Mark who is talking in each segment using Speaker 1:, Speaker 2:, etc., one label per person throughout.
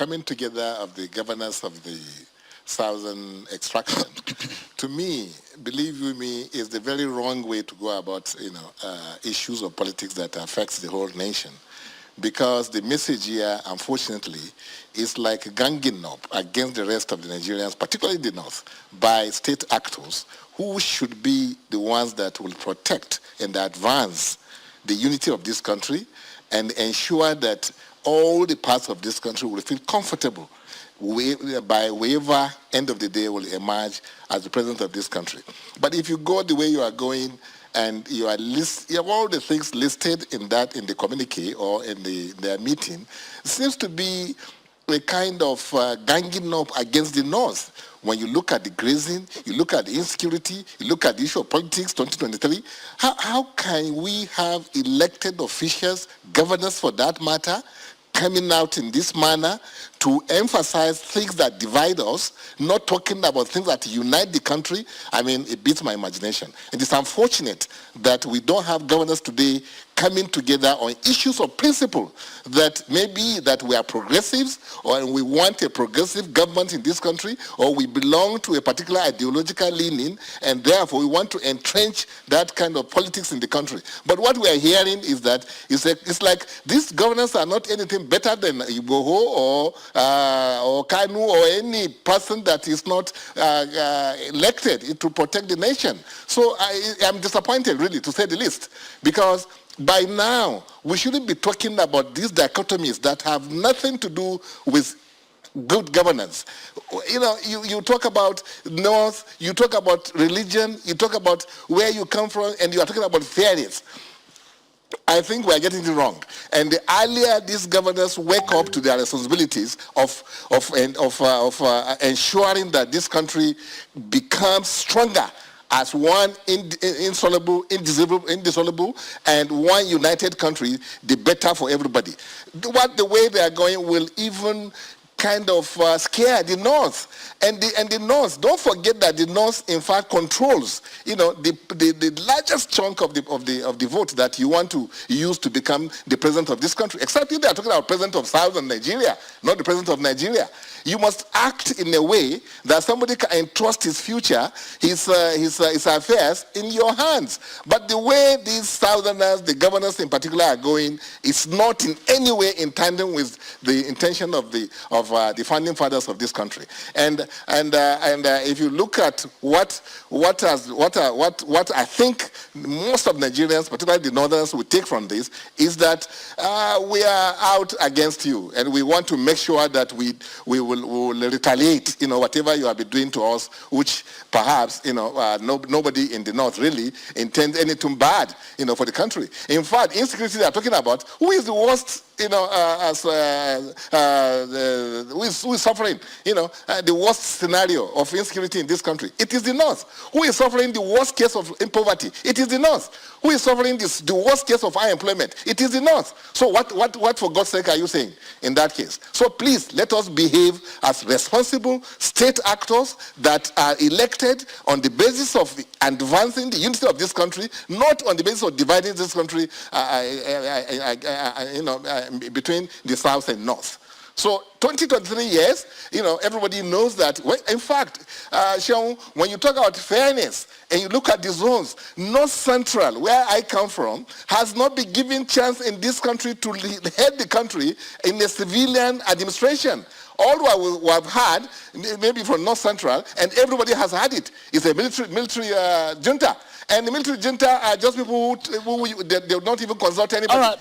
Speaker 1: coming together of the governors of the Southern extraction, to me, believe you me, is the very wrong way to go about, issues of politics that affects the whole nation. Because the message here, unfortunately, is like ganging up against the rest of the Nigerians, particularly the North, by state actors who should be the ones that will protect and advance the unity of this country and ensure that all the parts of this country will feel comfortable by whoever end of the day will emerge as the president of this country. But if you go the way you are going and you have all the things listed in the communique or in their meeting, it seems to be a kind of ganging up against the North. When you look at the grazing, you look at the insecurity, you look at the issue of politics 2023, how can we have elected officials, governors for that matter, coming out in this manner to emphasize things that divide us, not talking about things that unite the country? I mean, it beats my imagination. It is unfortunate that we don't have governors today coming together on issues of principle, that maybe that we are progressives or we want a progressive government in this country, or we belong to a particular ideological leaning and therefore we want to entrench that kind of politics in the country. But what we are hearing is that it's like these governors are not anything better than Igboho or Kanu or any person that is not elected to protect the nation. So I'm disappointed, really, to say the least, because by now, we shouldn't be talking about these dichotomies that have nothing to do with good governance. You talk about North, you talk about religion, you talk about where you come from, and you are talking about fairness. I think we are getting it wrong. And the earlier these governors wake up to their responsibilities of ensuring that this country becomes stronger as one indissoluble, and one united country, the better for everybody. The way they are going will even kind of scare the North. And the North, don't forget that the North, in fact, controls, the largest chunk of the vote that you want to use to become the president of this country. Except if they are talking about president of Southern Nigeria, not the president of Nigeria. You must act in a way that somebody can entrust his future, his affairs in your hands. But the way these Southerners, the governors in particular, are going is not in any way in tandem with the intention of the founding fathers of this country. And if you look at what I think most of Nigerians, particularly the Northerners, will take from this is that we are out against you, and we want to make sure that we will retaliate, whatever you have been doing to us, which perhaps, nobody in the North really intends anything bad, for the country. In fact, insecurity they are talking about, who is the worst, who is suffering, the worst scenario of insecurity in this country? It is the North. Who is suffering the worst case of poverty? It is the North. Who is suffering the worst case of unemployment? It is the North. So what for God's sake are you saying in that case? So please, let us behave as responsible state actors that are elected on the basis of advancing the unity of this country, not on the basis of dividing this country between the South and North. So 2023 years, everybody knows that. In fact, Sean, when you talk about fairness and you look at the zones, North Central, where I come from, has not been given chance in this country to head the country in a civilian administration. All we have had, maybe from North Central, and everybody has had it, is a military junta. And the military junta are just people who they don't even consult anybody,
Speaker 2: right.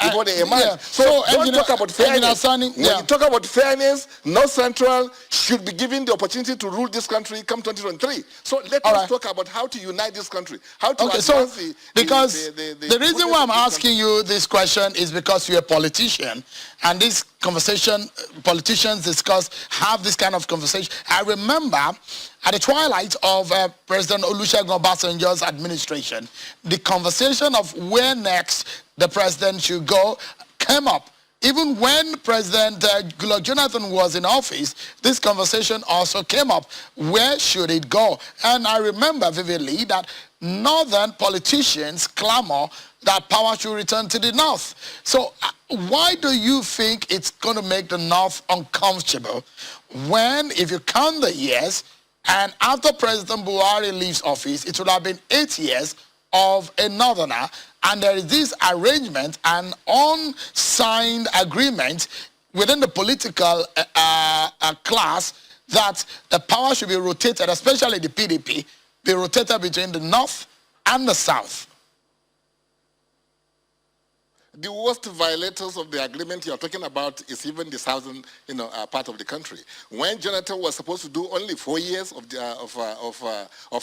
Speaker 1: Before they emerge.
Speaker 2: Yeah.
Speaker 1: So don't talk about fairness.
Speaker 2: When
Speaker 1: you talk about fairness, North Central should be given the opportunity to rule this country come 2023. So let us talk about how to unite this country. How to advance
Speaker 2: the reason why I'm asking you this question is because you're a politician, and this conversation, politicians have this kind of conversation. I remember at the twilight of President Olusegun Obasanjo's administration, the conversation of where next the president should go came up. Even when President Goodluck Jonathan was in office, this conversation also came up. Where should it go? And I remember vividly that northern politicians clamor that power should return to the North. So why do you think it's going to make the North uncomfortable when, if you count the years, and after President Buhari leaves office, it would have been 8 years of a Northerner, and there is this arrangement, an unsigned agreement within the political class that the power should be rotated, especially the PDP, be rotated between the North and the South.
Speaker 1: The worst violators of the agreement you're talking about is even the southern, part of the country. When Jonathan was supposed to do only 4 years of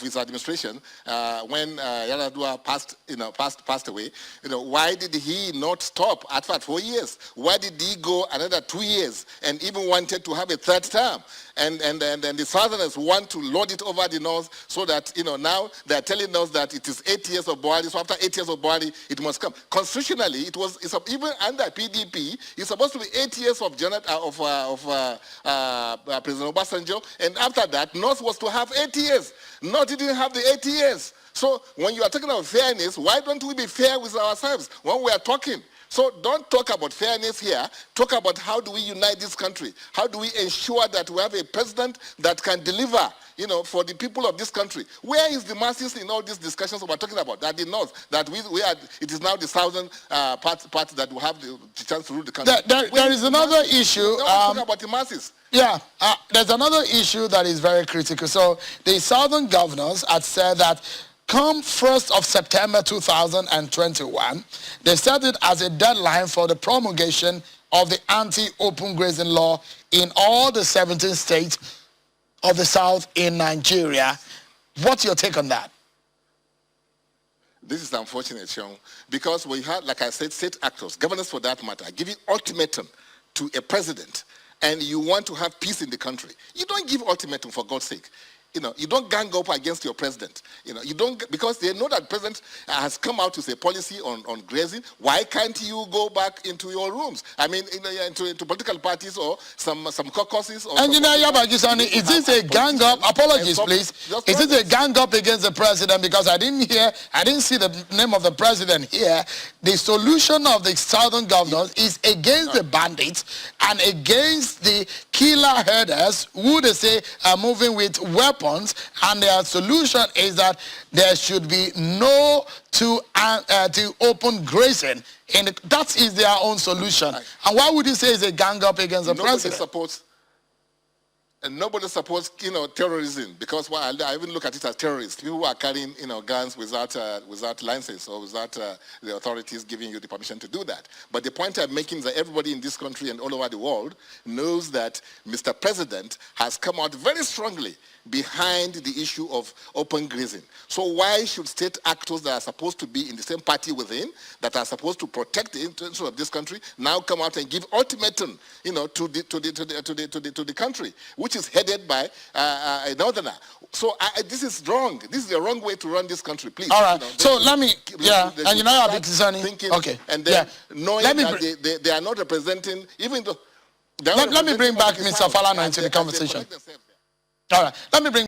Speaker 1: his administration, when Yar'Adua passed away, why did he not stop at 4 years? Why did he go another 2 years and even wanted to have a third term? And the Southerners want to load it over the North so that, now they're telling us that it is 8 years of Buhari, so after 8 years of Buhari, it must come. Constitutionally, it's even under PDP, it's supposed to be 8 years of President Obasanjo, and after that, North was to have 8 years. North didn't have the 8 years. So when you are talking about fairness, why don't we be fair with ourselves when we are talking? So don't talk about fairness here. Talk about how do we unite this country? How do we ensure that we have a president that can deliver, for the people of this country? Where is the masses in all these discussions we're talking about? That the North, that it is now the southern part that will have the chance to rule the country.
Speaker 2: There is another issue.
Speaker 1: Don't talk about the masses.
Speaker 2: Yeah, there's another issue that is very critical. So the southern governors had said that come 1st of September 2021, they set it as a deadline for the promulgation of the anti-open grazing law in all the 17 states of the South in Nigeria. What's your take on that?
Speaker 1: This is unfortunate, Sean, because we had, like I said, state actors, governors for that matter, giving ultimatum to a president, and you want to have peace in the country. You don't give ultimatum, for God's sake. You don't gang up against your president. You don't, because they know that president has come out with a policy on grazing. Why can't you go back into your rooms? I mean, into political parties or some caucuses.
Speaker 2: Engineer Yabagi, Sani, is this a gang up? Apologies, please. Is this a gang up against the president? Because I didn't see the name of the president here. The solution of the southern governors is against the bandits and against the killer herders who they say are moving with weapons. And their solution is that there should be no to open grazing. And that is their own solution. And why would you say it's a gang up against the president?
Speaker 1: Nobody supports, terrorism, because I even look at it as terrorists. People who are carrying, guns without license or without the authorities giving you the permission to do that. But the point I'm making is that everybody in this country and all over the world knows that Mr. President has come out very strongly behind the issue of open grazing. So why should state actors that are supposed to be in the same party with him, that are supposed to protect the interests of this country, now come out and give ultimatum, to the country, which is headed by a northerner? So this is wrong. This is the wrong way to run this country. Please.
Speaker 2: All right. So let me. And I'll be thinking.
Speaker 1: Okay. And then knowing that they are not representing, even though.
Speaker 2: Let me bring back Mr. Falana into the conversation. All right. Let me bring